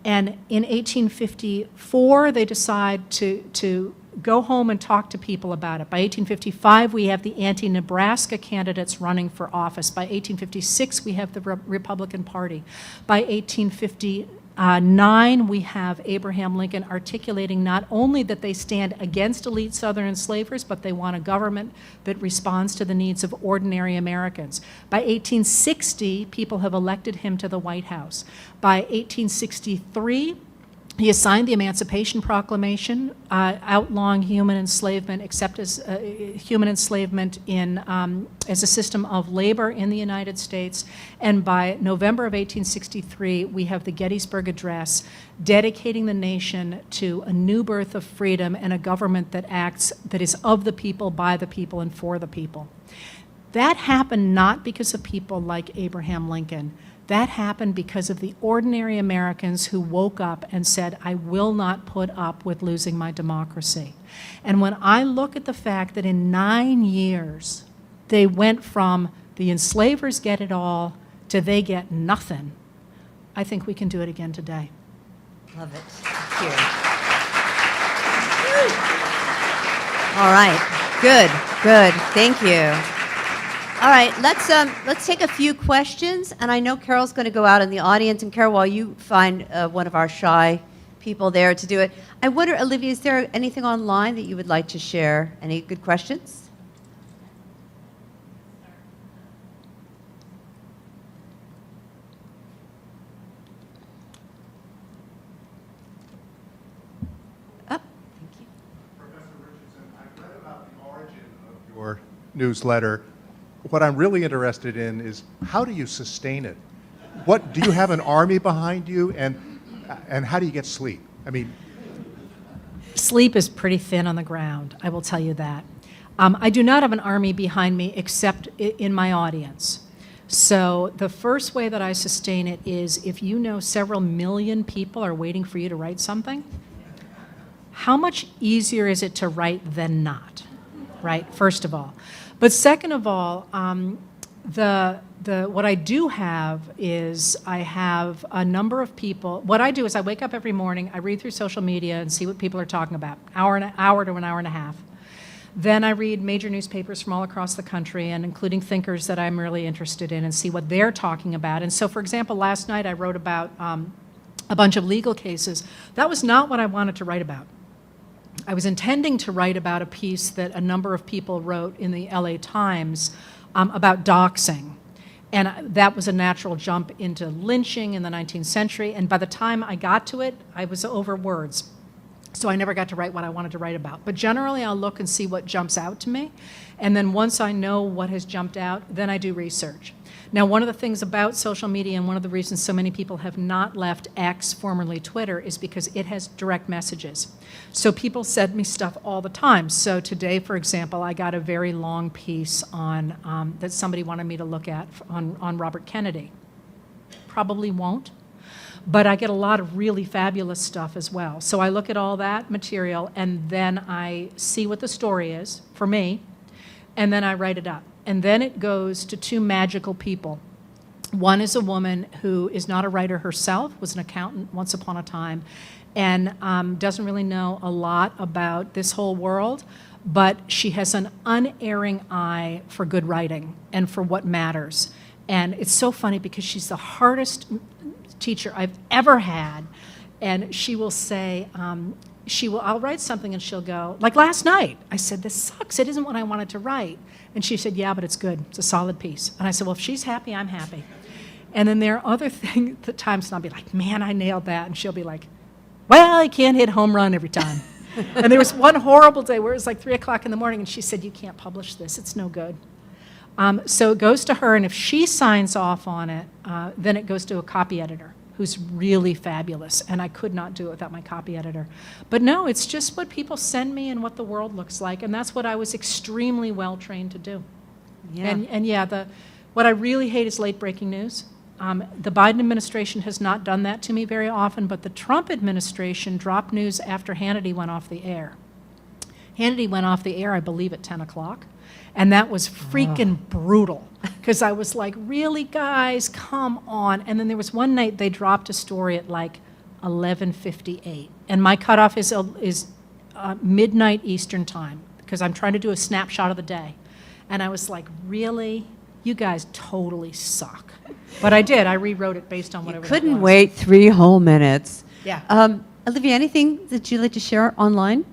And in 1854, they decide to go home and talk to people about it. By 1855, we have the anti-Nebraska candidates running for office. By 1856, we have the Republican Party. By 1859, we have Abraham Lincoln articulating not only that they stand against elite Southern enslavers, but they want a government that responds to the needs of ordinary Americans. By 1860, people have elected him to the White House. By 1863, he has signed the Emancipation Proclamation, outlawing human enslavement, except as human enslavement as a system of labor in the United States. And by November of 1863, we have the Gettysburg Address, dedicating the nation to a new birth of freedom and a government that is of the people, by the people, and for the people. That happened not because of people like Abraham Lincoln. That happened because of the ordinary Americans who woke up and said, I will not put up with losing my democracy. And when I look at the fact that in 9 years, they went from the enslavers get it all to they get nothing, I think we can do it again today. Love it. Thank you. All right. Good. Thank you. All right, let's take a few questions, and I know Carol's going to go out in the audience. And Carol, while you find one of our shy people there to do it, I wonder, Olivia, is there anything online that you would like to share? Any good questions? Thank you. Professor Richardson, I read about the origin of your newsletter. What I'm really interested in is, how do you sustain it? Do you have an army behind you, and how do you get sleep? I mean, Sleep is pretty thin on the ground, I will tell you that. I do not have an army behind me except in my audience. So the first way that I sustain it is if you know several million people are waiting for you to write something, how much easier is it to write than not, right? First of all. But second of all, what I do have is I have a number of people. What I do is I wake up every morning, I read through social media and see what people are talking about, hour to an hour and a half. Then I read major newspapers from all across the country, and including thinkers that I'm really interested in, and see what they're talking about. And so, for example, last night I wrote about a bunch of legal cases. That was not what I wanted to write about. I was intending to write about a piece that a number of people wrote in the LA Times about doxing. And that was a natural jump into lynching in the 19th century. And by the time I got to it, I was over words. So I never got to write what I wanted to write about. But generally, I'll look and see what jumps out to me. And then once I know what has jumped out, then I do research. Now, one of the things about social media and one of the reasons so many people have not left X, formerly Twitter, is because it has direct messages. So people send me stuff all the time. So today, for example, I got a very long piece on that somebody wanted me to look at on Robert Kennedy. Probably won't. But I get a lot of really fabulous stuff as well. So I look at all that material, and then I see what the story is for me, and then I write it up. And then it goes to two magical people. One is a woman who is not a writer herself, was an accountant once upon a time, and doesn't really know a lot about this whole world, but she has an unerring eye for good writing and for what matters. And it's so funny because she's the hardest teacher I've ever had, and she will say, I'll write something and she'll go, like last night, I said, this sucks, it isn't what I wanted to write. And she said, yeah, but it's good, it's a solid piece. And I said, well, if she's happy, I'm happy. And then there are other things, the times, and I'll be like, man, I nailed that. And she'll be like, well, I can't hit home run every time. And there was one horrible day where it was like 3 o'clock in the morning, and she said, you can't publish this, it's no good. So it goes to her, and if she signs off on it, then it goes to a copy editor who's really fabulous, and I could not do it without my copy editor. But no, it's just what people send me and what the world looks like, and that's what I was extremely well trained to do. Yeah. And yeah, what I really hate is late breaking news. The Biden administration has not done that to me very often, but the Trump administration dropped news after Hannity went off the air. Hannity went off the air, I believe, at 10 o'clock. And that was freaking brutal, because I was like, really, guys, come on. And then there was one night they dropped a story at like 11:58. And my cutoff is midnight Eastern time, because I'm trying to do a snapshot of the day. And I was like, really? You guys totally suck. But I did. I rewrote it based on whatever. Couldn't wait 3 whole minutes. Yeah. Olivia, anything that you'd like to share online?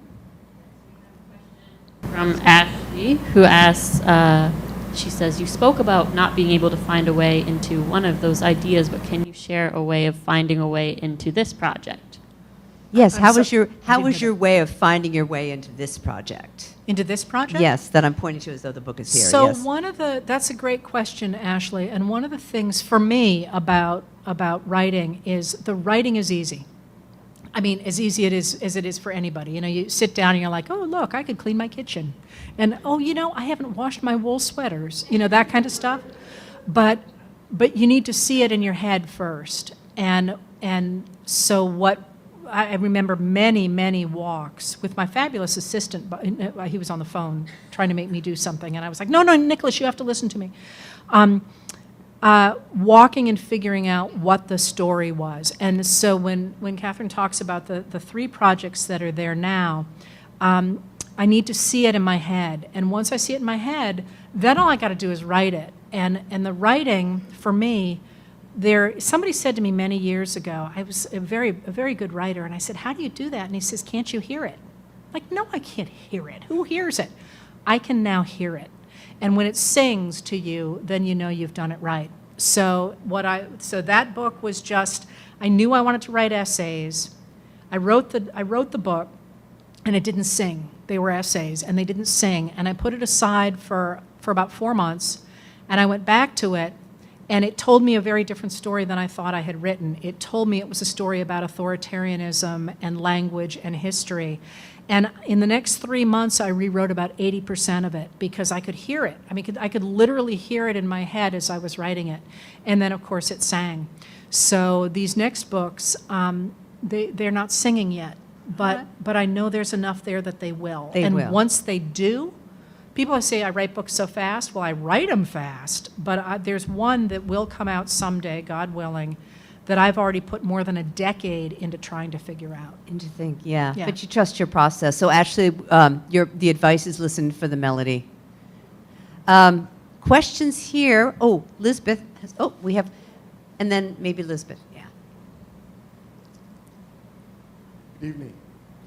From Ashley, who asks, she says, you spoke about not being able to find a way into one of those ideas, but can you share a way of finding a way into this project? Yes, how was hear your way of finding your way into this project? Into this project? Yes, that I'm pointing to as though the book is here. So yes. that's a great question, Ashley. And one of the things for me about writing is the writing is easy. I mean, as easy as it is for anybody. You know, you sit down and you're like, oh, look, I could clean my kitchen. And, oh, you know, I haven't washed my wool sweaters. You know, that kind of stuff. But you need to see it in your head first. And so what I remember many walks with my fabulous assistant. He was on the phone trying to make me do something. And I was like, no, Nicholas, you have to listen to me. Walking and figuring out what the story was. And so when Catherine talks about the 3 projects that are there now, I need to see it in my head. And once I see it in my head, then all I got to do is write it. And the writing, for me, somebody said to me many years ago, I was a very good writer, and I said, how do you do that? And he says, can't you hear it? Like, no, I can't hear it. Who hears it? I can now hear it. And when it sings to you, then you know you've done it right. So that book was just, I knew I wanted to write essays. I wrote the book, and it didn't sing. They were essays, and they didn't sing. And I put it aside for about 4 months, and I went back to it, and it told me a very different story than I thought I had written. It told me it was a story about authoritarianism and language and history. And in the next 3 months, I rewrote about 80% of it because I could hear it. I mean, I could literally hear it in my head as I was writing it. And then, of course, it sang. So these next books, they're not singing yet, but I know there's enough there that they will. And once they do, people say I write books so fast. Well, I write them fast, but there's one that will come out someday, God willing, that I've already put more than a decade into trying to figure out. And to think, yeah. But you trust your process. So actually, the advice is listen for the melody. Questions here. Oh, Lisbeth. We have, and then maybe Lisbeth. Yeah. Good evening.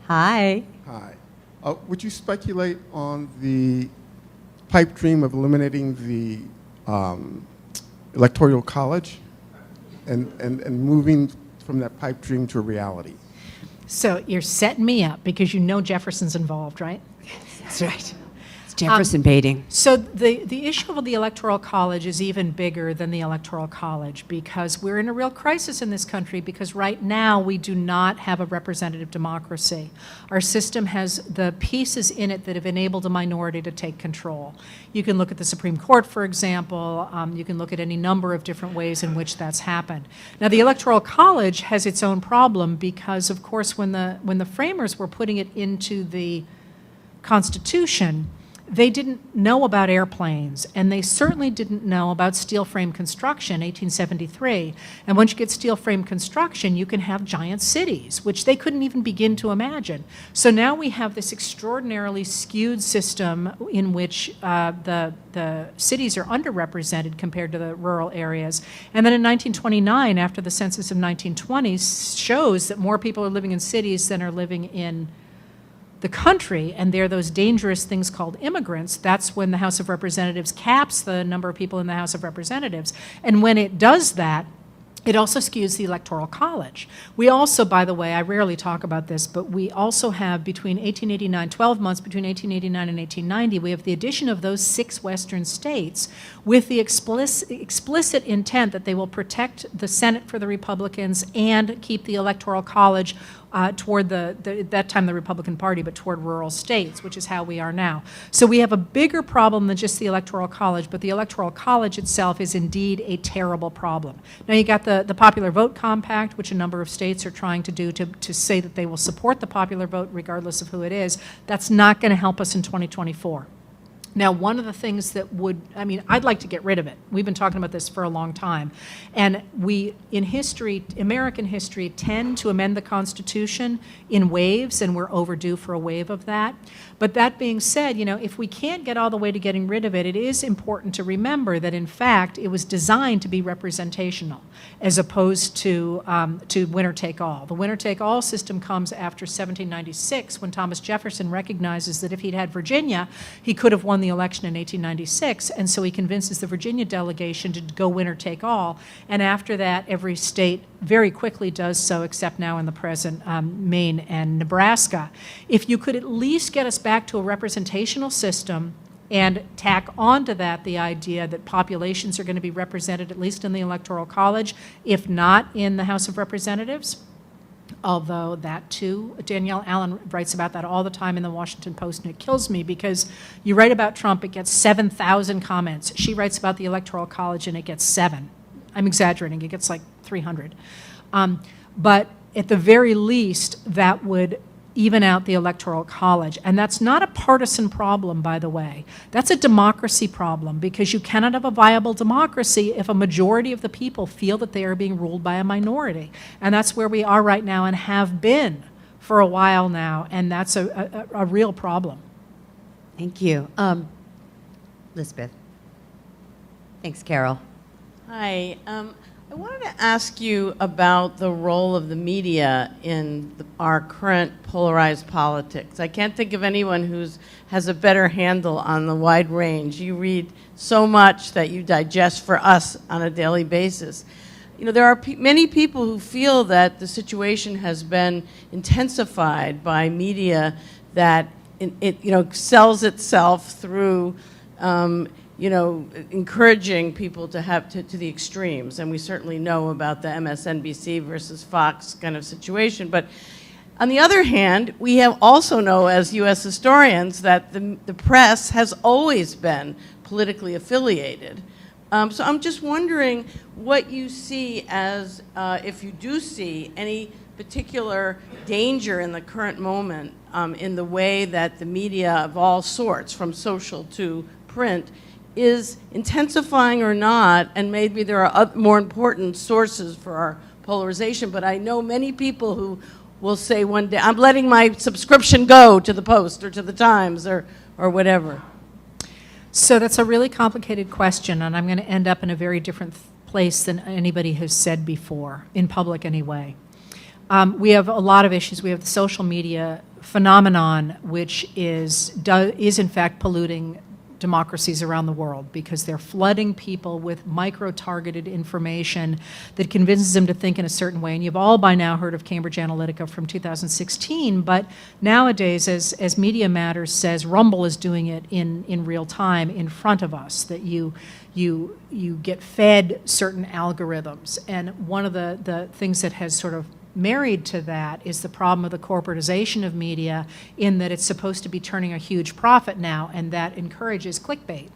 Hi. Hi. Would you speculate on the pipe dream of eliminating the Electoral College and moving from that pipe dream to a reality? So you're setting me up because you know Jefferson's involved, right? That's right. It's Jefferson baiting. So the issue of the Electoral College is even bigger than the Electoral College because we're in a real crisis in this country because right now we do not have a representative democracy. Our system has the pieces in it that have enabled a minority to take control. You can look at the Supreme Court, for example. You can look at any number of different ways in which that's happened. Now, the Electoral College has its own problem because, of course, when the framers were putting it into the Constitution, they didn't know about airplanes, and they certainly didn't know about steel frame construction, 1873. And once you get steel frame construction, you can have giant cities, which they couldn't even begin to imagine. So now we have this extraordinarily skewed system in which the cities are underrepresented compared to the rural areas. And then in 1929, after the census of 1920, shows that more people are living in cities than are living in the country, and there are those dangerous things called immigrants. That's when the House of Representatives caps the number of people in the House of Representatives. And when it does that, it also skews the Electoral College. We also, by the way, I rarely talk about this, but we also have between 1889, 12 months between 1889 and 1890, we have the addition of those 6 Western states with the explicit intent that they will protect the Senate for the Republicans and keep the Electoral College toward at that time the Republican Party, but toward rural states, which is how we are now. So we have a bigger problem than just the Electoral College, but the Electoral College itself is indeed a terrible problem. Now you got the Popular Vote Compact, which a number of states are trying to do to say that they will support the popular vote regardless of who it is. That's not going to help us in 2024. Now, one of the things that I'd like to get rid of it. We've been talking about this for a long time. And we, in history, American history, tend to amend the Constitution in waves, and we're overdue for a wave of that. But that being said, if we can't get all the way to getting rid of it, it is important to remember that, in fact, it was designed to be representational as opposed to winner-take-all. The winner-take-all system comes after 1796 when Thomas Jefferson recognizes that if he'd had Virginia, he could have won the election in 1896, and so he convinces the Virginia delegation to go winner take all, and after that every state very quickly does so, except now in the present Maine and Nebraska. If you could at least get us back to a representational system and tack onto that the idea that populations are going to be represented at least in the Electoral College, if not in the House of Representatives, although that too, Danielle Allen writes about that all the time in the Washington Post, and it kills me because you write about Trump, it gets 7,000 comments. She writes about the Electoral College and it gets 7. I'm exaggerating, it gets like 300. But at the very least, that would even out the Electoral College. And that's not a partisan problem, by the way. That's a democracy problem, because you cannot have a viable democracy if a majority of the people feel that they are being ruled by a minority. And that's where we are right now and have been for a while now, and that's a real problem. Thank you. Elizabeth. Thanks, Carol. Hi. I wanted to ask you about the role of the media in our current polarized politics. I can't think of anyone who has a better handle on the wide range. You read so much that you digest for us on a daily basis. There are many people who feel that the situation has been intensified by media that it sells itself through encouraging people to have to the extremes. And we certainly know about the MSNBC versus Fox kind of situation. But on the other hand, we have also know as U.S. historians that the press has always been politically affiliated. So I'm just wondering what you see as, if you do see any particular danger in the current moment in the way that the media of all sorts, from social to print, is intensifying or not, and maybe there are more important sources for our polarization. But I know many people who will say one day, I'm letting my subscription go to the Post or to the Times or whatever. So that's a really complicated question, and I'm going to end up in a very different place than anybody has said before, in public anyway. We have a lot of issues. We have the social media phenomenon, which is in fact polluting democracies around the world, because they're flooding people with micro-targeted information that convinces them to think in a certain way. And you've all by now heard of Cambridge Analytica from 2016, but nowadays, as Media Matters says, Rumble is doing it in real time in front of us, that you get fed certain algorithms. And one of the things that has sort of married to that is the problem of the corporatization of media, in that it's supposed to be turning a huge profit now, and that encourages clickbait.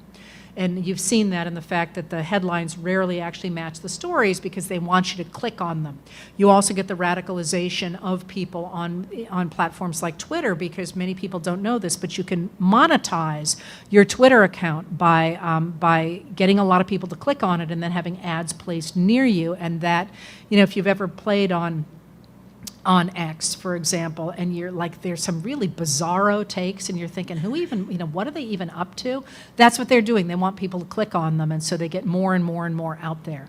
And you've seen that in the fact that the headlines rarely actually match the stories because they want you to click on them. You also get the radicalization of people on platforms like Twitter, because many people don't know this, but you can monetize your Twitter account by getting a lot of people to click on it and then having ads placed near you. And that, if you've ever played on X, for example, and you're like, there's some really bizarro takes, and you're thinking, who even, what are they even up to? That's what they're doing. They want people to click on them, and so they get more and more and more out there.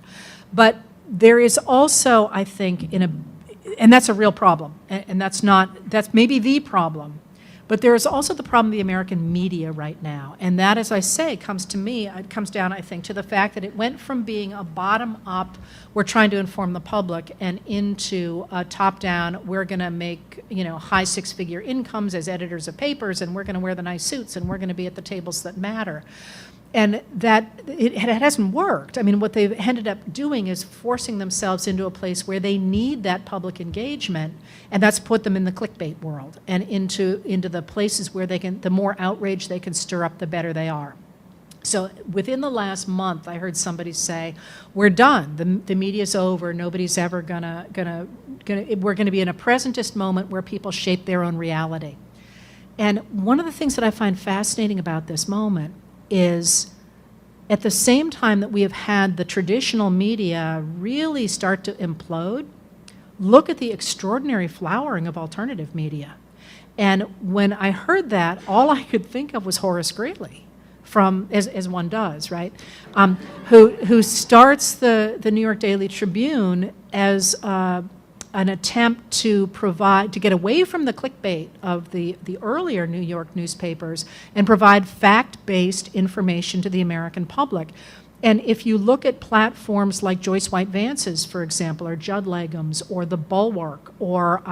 But there is also, I think, and that's a real problem, and that's maybe the problem. But there is also the problem of the American media right now. And that, as I say, comes down, I think, to the fact that it went from being a bottom-up, we're trying to inform the public, and into a top-down, we're going to make, high six-figure incomes as editors of papers, and we're going to wear the nice suits, and we're going to be at the tables that matter. And that it hasn't worked. I mean, what they've ended up doing is forcing themselves into a place where they need that public engagement, and that's put them in the clickbait world and into the places where the more outrage they can stir up, the better they are. So within the last month, I heard somebody say, "We're done. The media's over. Nobody's ever we're gonna be in a presentist moment where people shape their own reality." And one of the things that I find fascinating about this moment is, at the same time that we have had the traditional media really start to implode, look at the extraordinary flowering of alternative media. And when I heard that, all I could think of was Horace Greeley, as one does, right? Who starts the New York Daily Tribune as an attempt to get away from the clickbait of the earlier New York newspapers and provide fact-based information to the American public. And if you look at platforms like Joyce White Vance's, for example, or Judd Legum's, or The Bulwark, or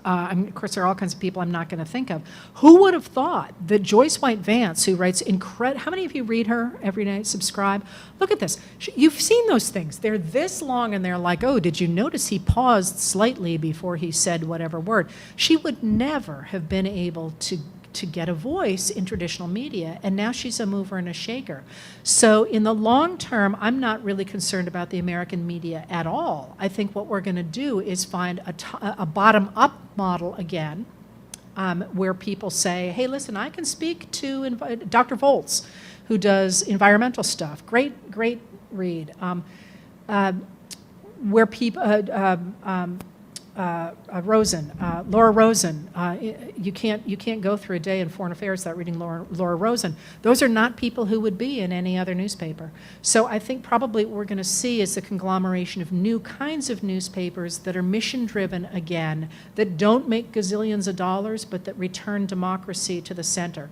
of course, there are all kinds of people I'm not going to think of. Who would have thought that Joyce White Vance, who writes how many of you read her every night, subscribe? Look at this. You've seen those things. They're this long, and they're like, oh, did you notice he paused slightly before he said whatever word? She would never have been able to get a voice in traditional media, and now she's a mover and a shaker. So in the long term, I'm not really concerned about the American media at all. I think what we're going to do is find a bottom-up model again, where people say, hey, listen, I can speak to Dr. Volz, who does environmental stuff. Great read. Where people... Laura Rosen. You can't go through a day in foreign affairs without reading Laura Rosen. Those are not people who would be in any other newspaper. So I think probably what we're going to see is the conglomeration of new kinds of newspapers that are mission-driven again, that don't make gazillions of dollars, but that return democracy to the center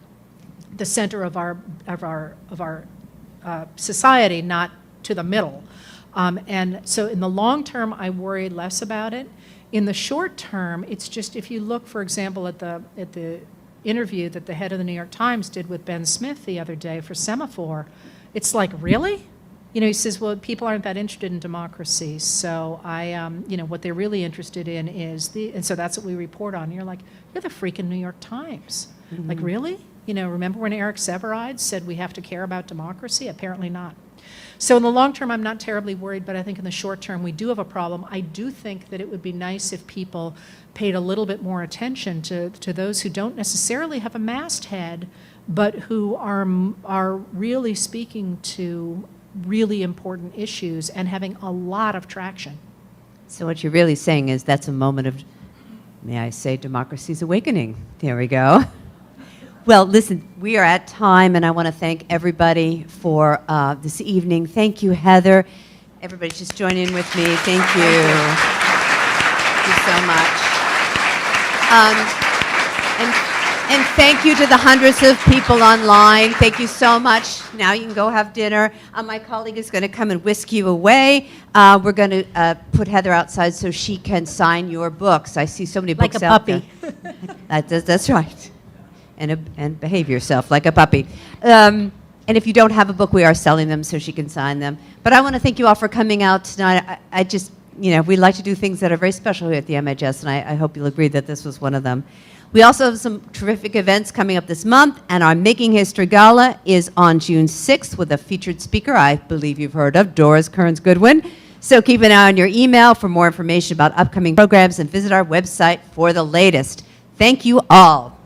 of our society, not to the middle. And so in the long term, I worry less about it. In the short term, it's just, if you look, for example, at the interview that the head of the New York Times did with Ben Smith the other day for Semaphore, it's like, really? He says, well, people aren't that interested in democracy, so what they're really interested in is and so that's what we report on. And you're like, you're the freaking New York Times. Mm-hmm. Like, really? Remember when Eric Sevareid said we have to care about democracy? Apparently not. So in the long term, I'm not terribly worried, but I think in the short term, we do have a problem. I do think that it would be nice if people paid a little bit more attention to those who don't necessarily have a masthead, but who are really speaking to really important issues and having a lot of traction. So what you're really saying is that's a moment of, may I say, democracy's awakening. There we go. Well, listen, we are at time, and I want to thank everybody for this evening. Thank you, Heather. Everybody just join in with me. Thank you. Thank you so much. And And thank you to the hundreds of people online. Thank you so much. Now you can go have dinner. My colleague is going to come and whisk you away. We're going to put Heather outside so she can sign your books. I see so many Like books a out puppy. there. That's right. And behave yourself like a puppy. And if you don't have a book, we are selling them so she can sign them. But I want to thank you all for coming out tonight. I just, we like to do things that are very special here at the MHS, and I hope you'll agree that this was one of them. We also have some terrific events coming up this month, and our Making History Gala is on June 6th with a featured speaker I believe you've heard of, Doris Kearns-Goodwin. So keep an eye on your email for more information about upcoming programs and visit our website for the latest. Thank you all.